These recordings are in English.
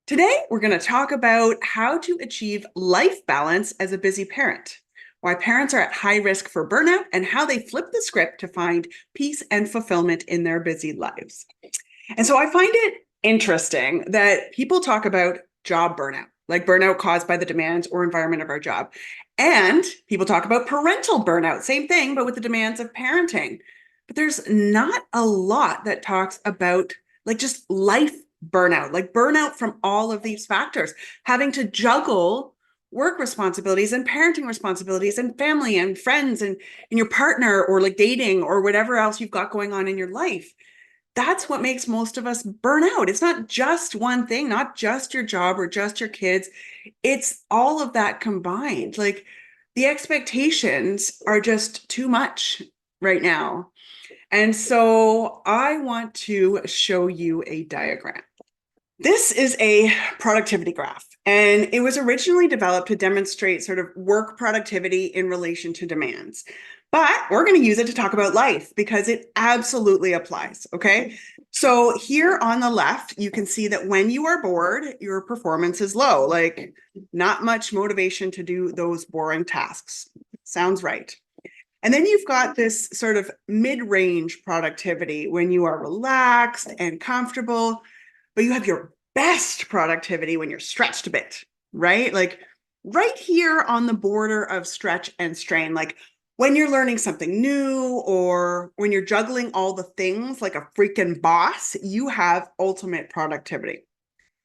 Today, we're going to talk about how to achieve life balance as a busy parent, why parents are at high risk for burnout, and how they flip the script to find peace and fulfillment in their busy lives. And so I find it interesting that people talk about job burnout, like burnout caused by the demands or environment of our job. And people talk about parental burnout, same thing, but with the demands of parenting. But there's not a lot that talks about like just life burnout, like burnout from all of these factors, having to juggle work responsibilities and parenting responsibilities and family and friends and your partner or like dating or whatever else you've got going on in your life. That's what makes most of us burn out. It's not just one thing, not just your job or just your kids. It's all of that combined. Like the expectations are just too much right now. And so I want to show you a diagram. This is a productivity graph, and it was originally developed to demonstrate sort of work productivity in relation to demands. But we're going to use it to talk about life because it absolutely applies. Okay. So here on the left, you can see that when you are bored, your performance is low, like not much motivation to do those boring tasks. Sounds right. And then you've got this sort of mid-range productivity when you are relaxed and comfortable, but you have your best productivity when you're stretched a bit, right? Like right here on the border of stretch and strain, like when you're learning something new or when you're juggling all the things like a freaking boss, you have ultimate productivity.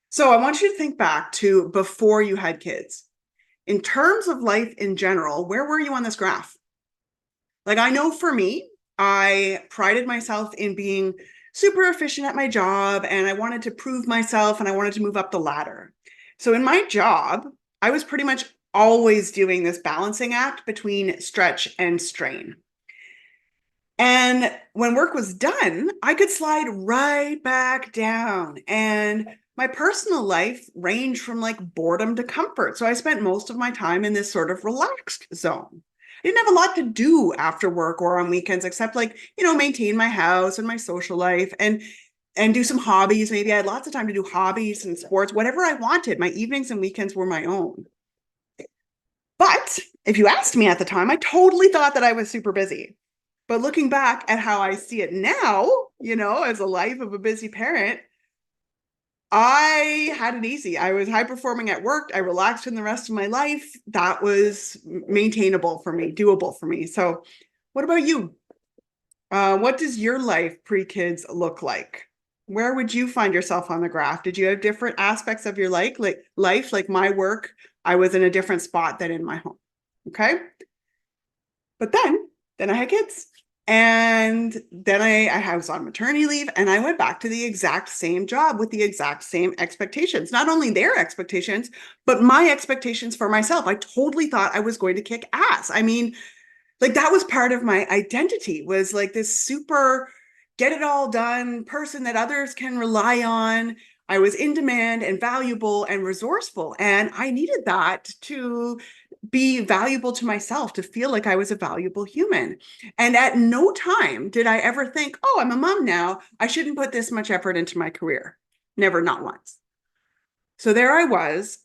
So I want you to think back to before you had kids. In terms of life in general, where were you on this graph? Like, I know for me, I prided myself in being super efficient at my job and I wanted to prove myself and I wanted to move up the ladder. So, in my job, I was pretty much always doing this balancing act between stretch and strain. And when work was done, I could slide right back down. And my personal life ranged from like boredom to comfort. So I spent most of my time in this sort of relaxed zone. I didn't have a lot to do after work or on weekends except like, maintain my house and my social life and do some hobbies. Maybe I had lots of time to do hobbies and sports, whatever I wanted. My evenings and weekends were my own. But if you asked me at the time, I totally thought that I was super busy. But looking back at how I see it now, as a life of a busy parent, I had it easy. I was high performing at work. I relaxed in the rest of my life. That was maintainable for me, doable for me. So, what about you? What does your life pre-kids look like? Where would you find yourself on the graph? Did you have different aspects of your life, like my work? I was in a different spot than in my home. Okay. But then I had kids. And then I was on maternity leave and I went back to the exact same job with the exact same expectations. Not only their expectations, but my expectations for myself. I totally thought I was going to kick ass. I mean, like that was part of my identity, was like this super get it all done person that others can rely on. I was in demand and valuable and resourceful. And I needed that to be valuable to myself, to feel like I was a valuable human. And at no time did I ever think, oh, I'm a mom now. I shouldn't put this much effort into my career. Never, not once. So there I was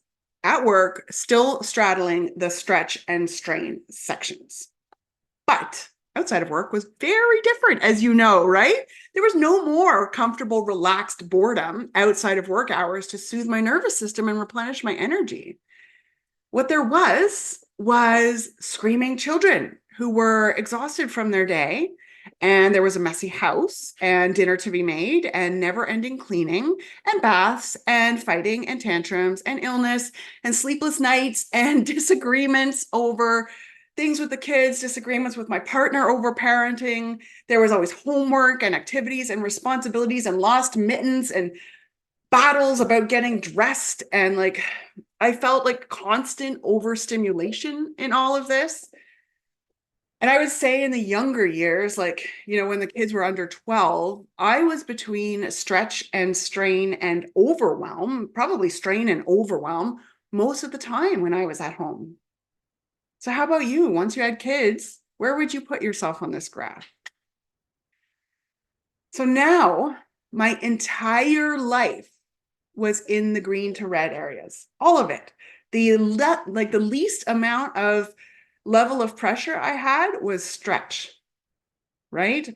at work, still straddling the stretch and strain sections. But outside of work was very different, as you know, right? There was no more comfortable, relaxed boredom outside of work hours to soothe my nervous system and replenish my energy. What there was screaming children who were exhausted from their day. And there was a messy house and dinner to be made and never ending cleaning and baths and fighting and tantrums and illness and sleepless nights and disagreements over things with the kids, disagreements with my partner over parenting. There was always homework and activities and responsibilities and lost mittens and battles about getting dressed. And like, I felt like constant overstimulation in all of this. And I would say in the younger years, like, when the kids were under 12, I was between stretch and strain and overwhelm, probably strain and overwhelm most of the time when I was at home. So, how about you? Once you had kids, where would you put yourself on this graph? So now my entire life was in the green to red areas, all of it. The least amount of level of pressure I had was stretch, right?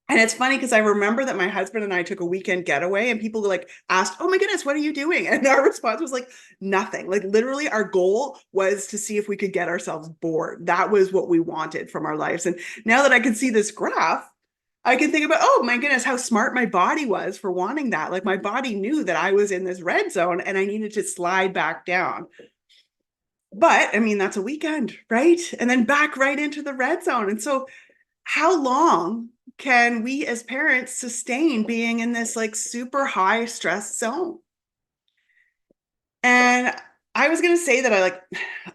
And it's funny because I remember that my husband and I took a weekend getaway and people like asked, "Oh my goodness, what are you doing?" And our response was like, nothing. Like literally our goal was to see if we could get ourselves bored. That was what we wanted from our lives. And now that I can see this graph, I can think about, oh my goodness, how smart my body was for wanting that. Like my body knew that I was in this red zone and I needed to slide back down. But I mean, that's a weekend, right? And then back right into the red zone. And so how long can we as parents sustain being in this like super high stress zone? And I was going to say that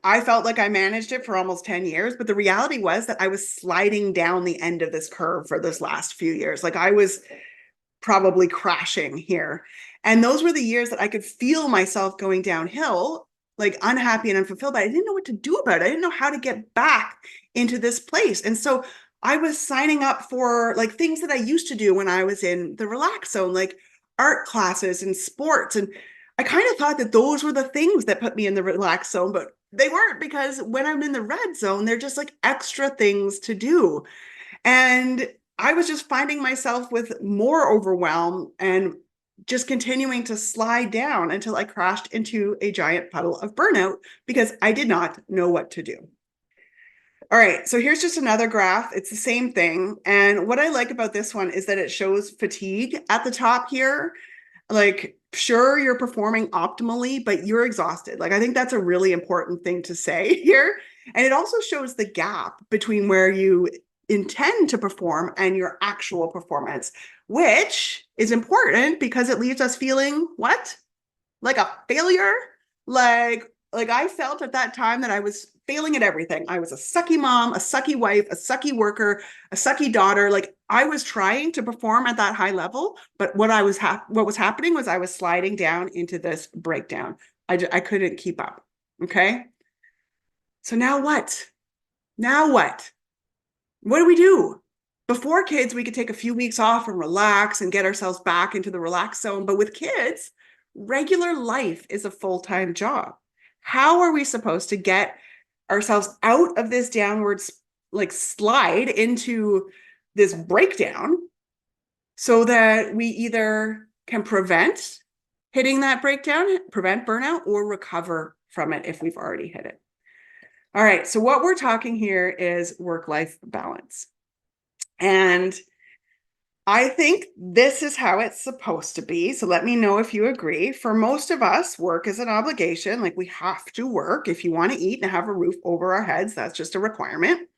I felt like I managed it for almost 10 years, but the reality was that I was sliding down the end of this curve for this last few years. Like I was probably crashing here. And those were the years that I could feel myself going downhill, like unhappy and unfulfilled, but I didn't know what to do about it. I didn't know how to get back into this place. And so I was signing up for like things that I used to do when I was in the relax zone, like art classes and sports. And I kind of thought that those were the things that put me in the relax zone, but they weren't, because when I'm in the red zone, they're just like extra things to do. And I was just finding myself with more overwhelm and just continuing to slide down until I crashed into a giant puddle of burnout because I did not know what to do. All right, so here's just another graph. It's the same thing. And what I like about this one is that it shows fatigue at the top here. Like, sure, you're performing optimally, but you're exhausted. Like, I think that's a really important thing to say here. And it also shows the gap between where you intend to perform and your actual performance, which is important because it leaves us feeling what? Like a failure. Like I felt at that time that I was failing at everything. I was a sucky mom, a sucky wife, a sucky worker, a sucky daughter. Like I was trying to perform at that high level, but what was happening was I was sliding down into this breakdown. I couldn't keep up. Okay. So now what? Now what? What do we do? Before kids, we could take a few weeks off and relax and get ourselves back into the relax zone. But with kids, regular life is a full-time job. How are we supposed to get ourselves out of this downward like slide into this breakdown so that we either can prevent hitting that breakdown, prevent burnout, or recover from it if we've already hit it? All right, so what we're talking here is work-life balance. And I think this is how it's supposed to be. So let me know if you agree. For most of us, work is an obligation. Like we have to work. If you want to eat and have a roof over our heads, that's just a requirement.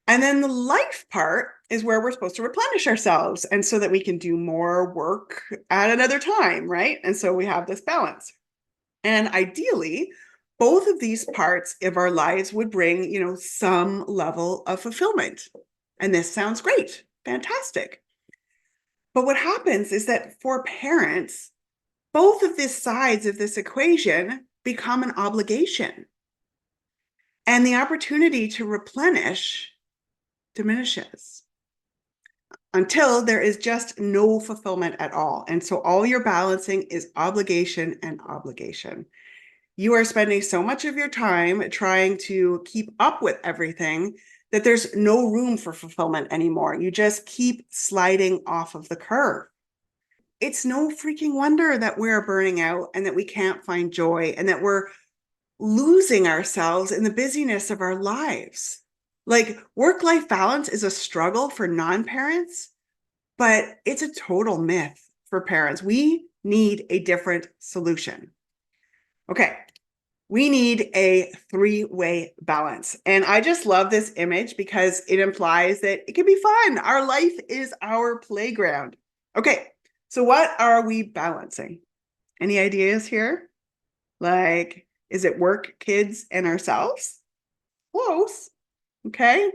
And then the life part is where we're supposed to replenish ourselves, and so that we can do more work at another time, right? And so we have this balance. And ideally, both of these parts of our lives would bring, some level of fulfillment. And this sounds great. Fantastic. But what happens is that for parents, both of these sides of this equation become an obligation. And the opportunity to replenish diminishes until there is just no fulfillment at all. And so all you're balancing is obligation and obligation. You are spending so much of your time trying to keep up with everything that there's no room for fulfillment anymore. You just keep sliding off of the curve. It's no freaking wonder that we're burning out and that we can't find joy and that we're losing ourselves in the busyness of our lives. Like work-life balance is a struggle for non-parents, but it's a total myth for parents. We need a different solution. Okay, we need a three-way balance. And I just love this image because it implies that it can be fun. Our life is our playground. Okay, so what are we balancing? Any ideas here? Like, is it work, kids, and ourselves? Close. Okay.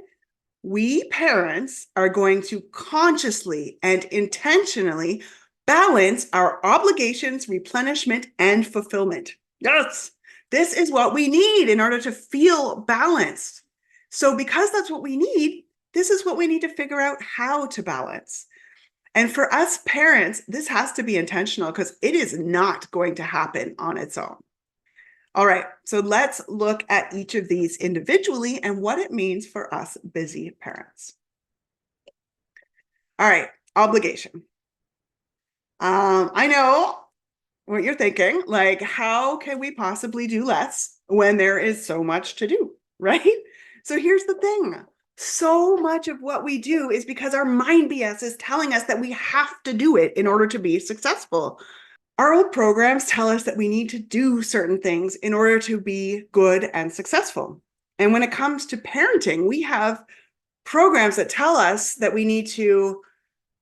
We parents are going to consciously and intentionally balance our obligations, replenishment, and fulfillment. Yes, this is what we need in order to feel balanced. So because that's what we need, this is what we need to figure out how to balance. And for us parents, this has to be intentional because it is not going to happen on its own. All right, so let's look at each of these individually and what it means for us busy parents. All right, obligation. I know what you're thinking, like, how can we possibly do less when there is so much to do, right? So here's the thing. So much of what we do is because our mind BS is telling us that we have to do it in order to be successful. Our old programs tell us that we need to do certain things in order to be good and successful. And when it comes to parenting, we have programs that tell us that we need to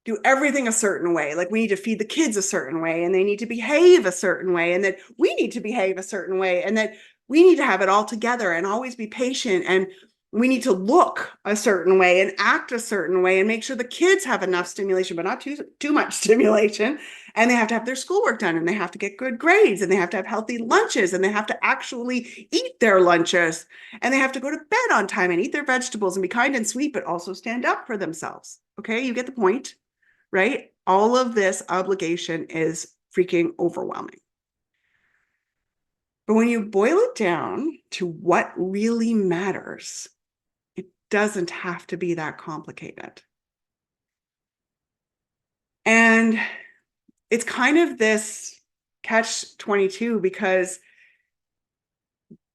do everything a certain way. Like we need to feed the kids a certain way, and they need to behave a certain way, and that we need to behave a certain way, and that we need to have it all together and always be patient, and we need to look a certain way and act a certain way and make sure the kids have enough stimulation, but not too much stimulation. And they have to have their schoolwork done, and they have to get good grades, and they have to have healthy lunches, and they have to actually eat their lunches, and they have to go to bed on time and eat their vegetables and be kind and sweet, but also stand up for themselves. Okay, you get the point, right? All of this obligation is freaking overwhelming. But when you boil it down to what really matters, it doesn't have to be that complicated. And it's kind of this catch-22 because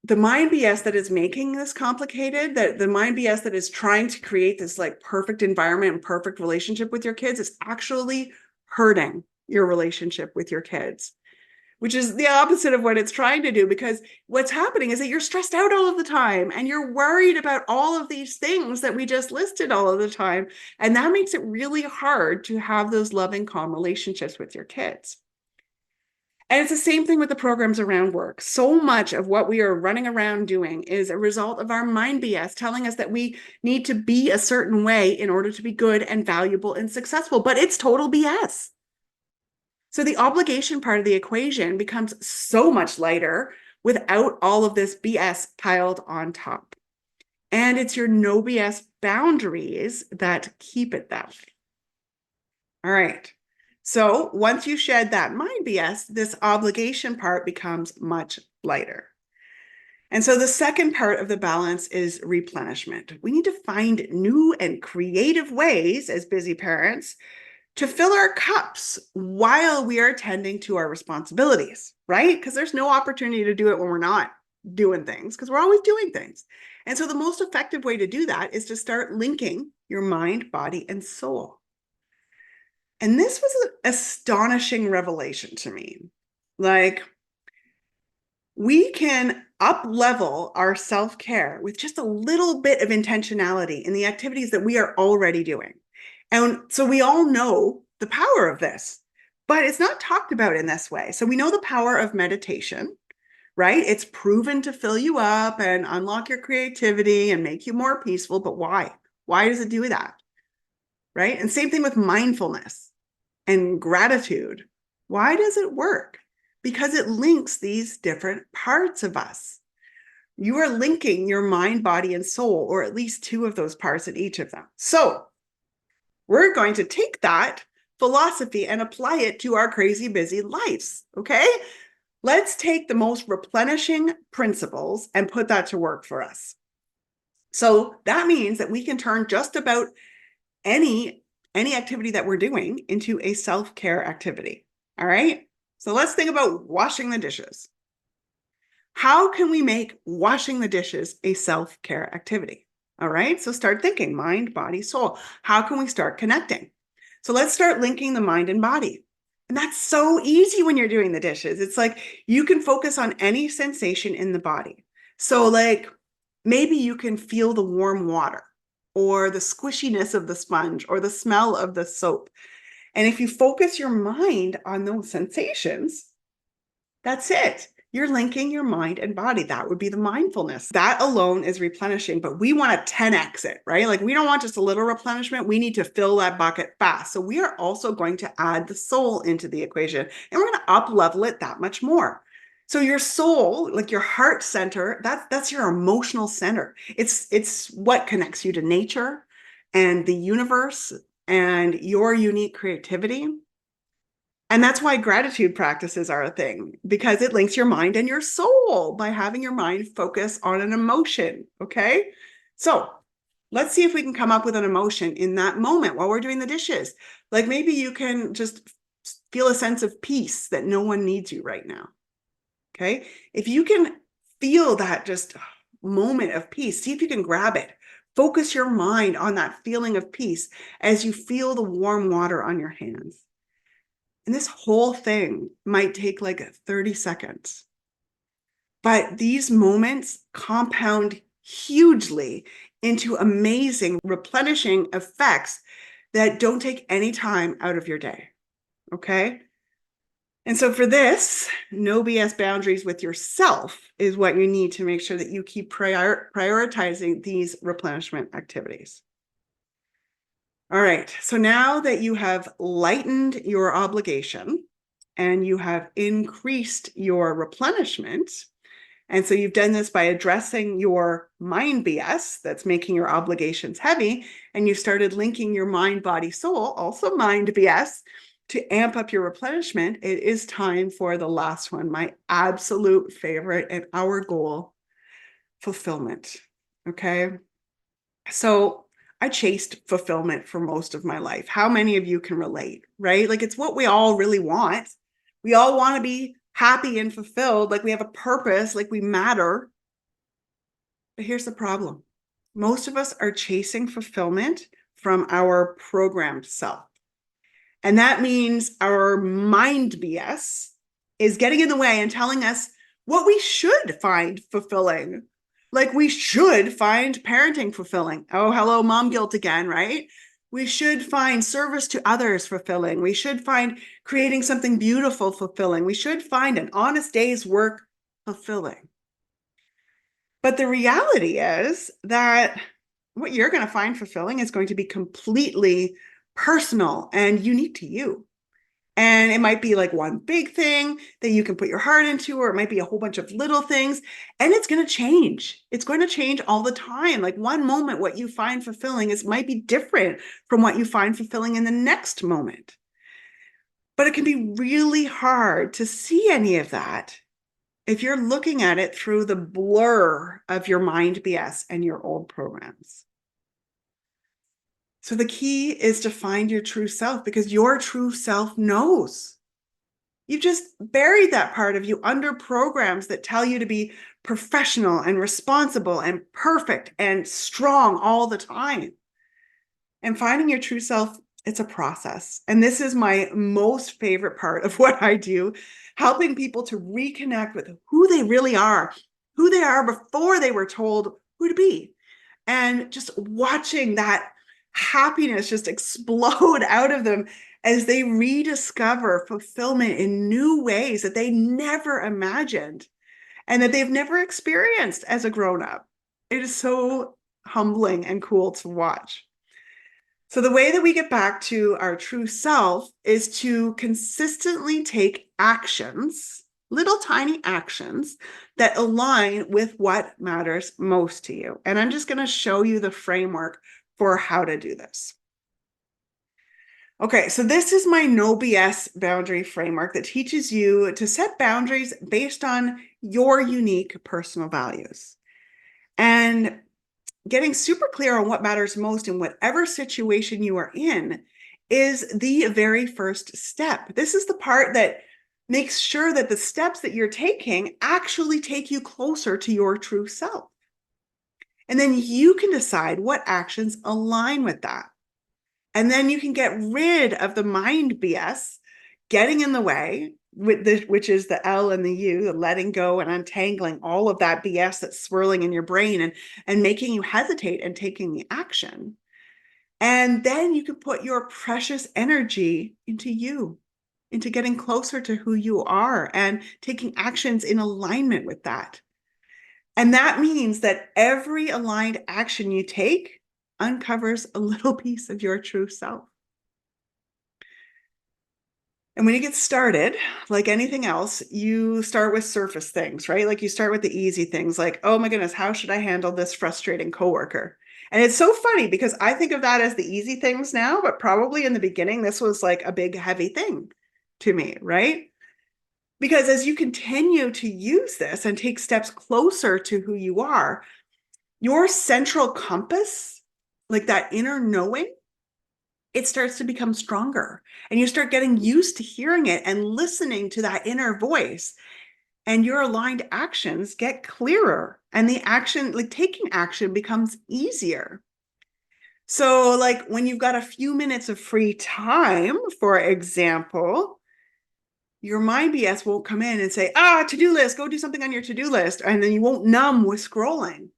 the mind BS that is making this complicated, that the mind BS that is trying to create this like perfect environment and perfect relationship with your kids is actually hurting your relationship with your kids, which is the opposite of what it's trying to do, because what's happening is that you're stressed out all of the time and you're worried about all of these things that we just listed all of the time. And that makes it really hard to have those loving, calm relationships with your kids. And it's the same thing with the programs around work. So much of what we are running around doing is a result of our mind BS telling us that we need to be a certain way in order to be good and valuable and successful, but it's total BS. So the obligation part of the equation becomes so much lighter without all of this BS piled on top. And it's your no BS boundaries that keep it that way. All right. So once you shed that mind BS, this obligation part becomes much lighter. And so the second part of the balance is replenishment. We need to find new and creative ways as busy parents to fill our cups while we are tending to our responsibilities, right? Because there's no opportunity to do it when we're not doing things, because we're always doing things. And so the most effective way to do that is to start linking your mind, body, and soul. And this was an astonishing revelation to me. Like, we can up level our self-care with just a little bit of intentionality in the activities that we are already doing. And so we all know the power of this, but it's not talked about in this way. So we know the power of meditation, right? It's proven to fill you up and unlock your creativity and make you more peaceful. But why? Why does it do that? Right? And same thing with mindfulness and gratitude. Why does it work? Because it links these different parts of us. You are linking your mind, body, and soul, or at least two of those parts in each of them. So we're going to take that philosophy and apply it to our crazy busy lives, okay? Let's take the most replenishing principles and put that to work for us. So that means that we can turn just about any activity that we're doing into a self-care activity, all right? So let's think about washing the dishes. How can we make washing the dishes a self-care activity? All right, so start thinking mind, body, soul. How can we start connecting? So let's start linking the mind and body. And that's so easy when you're doing the dishes. It's like you can focus on any sensation in the body. So like maybe you can feel the warm water or the squishiness of the sponge or the smell of the soap. And if you focus your mind on those sensations, that's it. You're linking your mind and body. That would be the mindfulness. That alone is replenishing, but we want to 10x it, right? Like we don't want just a little replenishment. We need to fill that bucket fast. So we are also going to add the soul into the equation, and we're going to up level it that much more. So your soul, like your heart center, that's your emotional center. It's what connects you to nature and the universe and your unique creativity. And that's why gratitude practices are a thing, because it links your mind and your soul by having your mind focus on an emotion. Okay. So let's see if we can come up with an emotion in that moment while we're doing the dishes. Like maybe you can just feel a sense of peace that no one needs you right now. Okay. If you can feel that just moment of peace, see if you can grab it. Focus your mind on that feeling of peace as you feel the warm water on your hands. And this whole thing might take like 30 seconds. But these moments compound hugely into amazing replenishing effects that don't take any time out of your day. Okay. And so for this, no BS boundaries with yourself is what you need to make sure that you keep prioritizing these replenishment activities. All right. So now that you have lightened your obligation and you have increased your replenishment, and so you've done this by addressing your mind BS that's making your obligations heavy, and you started linking your mind, body, soul, also mind BS, to amp up your replenishment, it is time for the last one, my absolute favorite and our goal, fulfillment. Okay. So I chased fulfillment for most of my life. How many of you can relate, right? Like it's what we all really want. We all want to be happy and fulfilled, like we have a purpose, like we matter. But here's the problem. Most of us are chasing fulfillment from our programmed self. And that means our mind BS is getting in the way and telling us what we should find fulfilling. Like we should find parenting fulfilling. Oh, hello, mom guilt again, right? We should find service to others fulfilling. We should find creating something beautiful fulfilling. We should find an honest day's work fulfilling. But the reality is that what you're going to find fulfilling is going to be completely personal and unique to you. And it might be like one big thing that you can put your heart into, or it might be a whole bunch of little things. And it's going to change. It's going to change all the time. Like one moment, what you find fulfilling might be different from what you find fulfilling in the next moment. But it can be really hard to see any of that if you're looking at it through the blur of your mind BS and your old programs. So the key is to find your true self, because your true self knows. You've just buried that part of you under programs that tell you to be professional and responsible and perfect and strong all the time. And finding your true self, it's a process. And this is my most favorite part of what I do, helping people to reconnect with who they really are, who they are before they were told who to be. And just watching that happiness just explode out of them as they rediscover fulfillment in new ways that they never imagined and that they've never experienced as a grown-up. It is so humbling and cool to watch. So the way that we get back to our true self is to consistently take actions, little tiny actions that align with what matters most to you. And I'm just going to show you the framework for how to do this. Okay, so this is my no BS boundary framework that teaches you to set boundaries based on your unique personal values. And getting super clear on what matters most in whatever situation you are in is the very first step. This is the part that makes sure that the steps that you're taking actually take you closer to your true self. And then you can decide what actions align with that. And then you can get rid of the mind BS getting in the way, which is the L and the U, the letting go and untangling all of that BS that's swirling in your brain and making you hesitate and taking the action. And then you can put your precious energy into you, into getting closer to who you are and taking actions in alignment with that. And that means that every aligned action you take uncovers a little piece of your true self. And when you get started, like anything else, you start with surface things, right? Like you start with the easy things like, oh my goodness, how should I handle this frustrating coworker? And it's so funny because I think of that as the easy things now, but probably in the beginning, this was like a big, heavy thing to me, right? Because as you continue to use this and take steps closer to who you are, your central compass, like that inner knowing, it starts to become stronger. And you start getting used to hearing it and listening to that inner voice. And your aligned actions get clearer. And the action, like taking action, becomes easier. So, like when you've got a few minutes of free time, for example, your mind BS won't come in and say, to-do list, go do something on your to-do list. And then you won't numb with scrolling.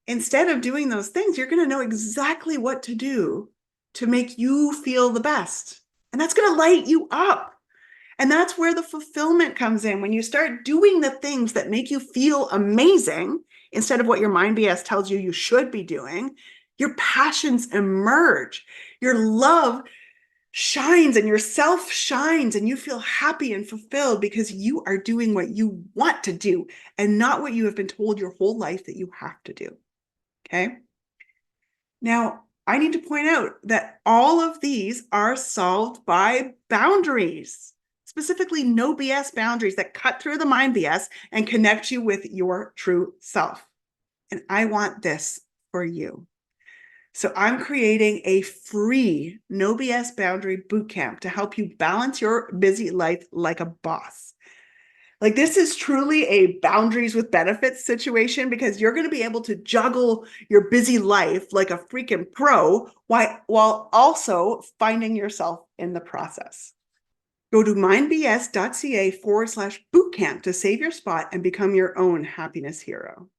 Instead of doing those things, you're going to know exactly what to do to make you feel the best. And that's going to light you up. And that's where the fulfillment comes in. When you start doing the things that make you feel amazing, instead of what your mind BS tells you you should be doing, your passions emerge. Your love shines and your self shines, and you feel happy and fulfilled because you are doing what you want to do and not what you have been told your whole life that you have to do. Okay. Now, I need to point out that all of these are solved by boundaries, specifically no BS boundaries that cut through the mind BS and connect you with your true self. And I want this for you. So I'm creating a free no BS boundary bootcamp to help you balance your busy life like a boss. Like this is truly a boundaries with benefits situation because you're going to be able to juggle your busy life like a freaking pro while also finding yourself in the process. Go to mindbs.ca/bootcamp to save your spot and become your own happiness hero.